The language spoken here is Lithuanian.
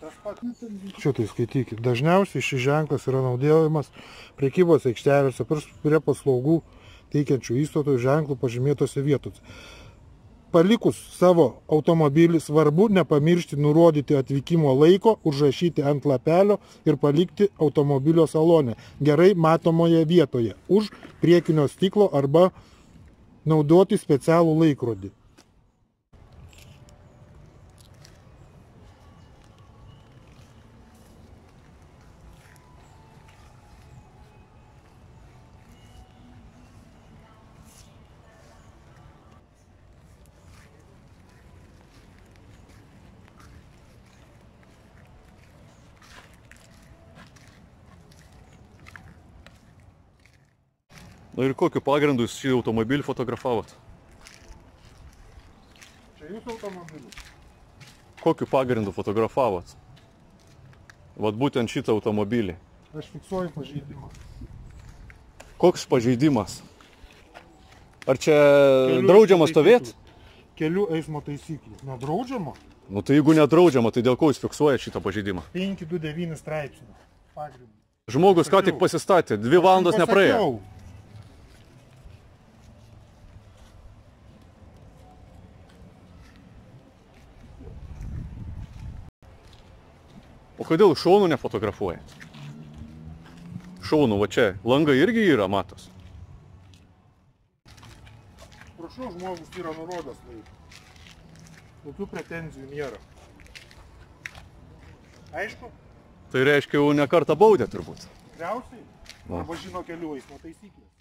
Šitai skaitykit. Dažniausiai šis ženklas yra naudojamas prekybos aikštelėse prie paslaugų teikiančių įstatų ženklų pažymėtose vietose. Palikus savo automobilį svarbu nepamiršti nurodyti atvykimo laiko, užrašyti ant lapelio ir palikti automobilio salone gerai matomoje vietoje už priekinio stiklo arba naudoti specialų laikrodį. Na ir kokiu pagrindu jūs šį automobilį fotografavot? Čia jūsų automobilis? Kokiu pagrindu fotografavot? Vat būtent šitą automobilį. Aš fiksuoju pažeidimą. Koks pažeidimas? Ar čia draudžiama stovėti? Kelių eismo taisyklių. Nedraudžiama? Nu tai jeigu nedraudžiama, tai dėl ko jūs fiksuojat šitą pažeidimą? 529 straipsnių. Pagrindu. Žmogus ką tik pasistatė, 2 valandos nepraėjo. O kodėl šaunų nefotografuojat? Šaunų, va čia, langai irgi yra, matos. Prašau, žmogus yra nurodas laiką. Tokių pretenzijų nėra. Aišku? Tai reiškia, jau ne kartą baudė turbūt. Tikriausiai. Arba žino kelių eismo taisyklės.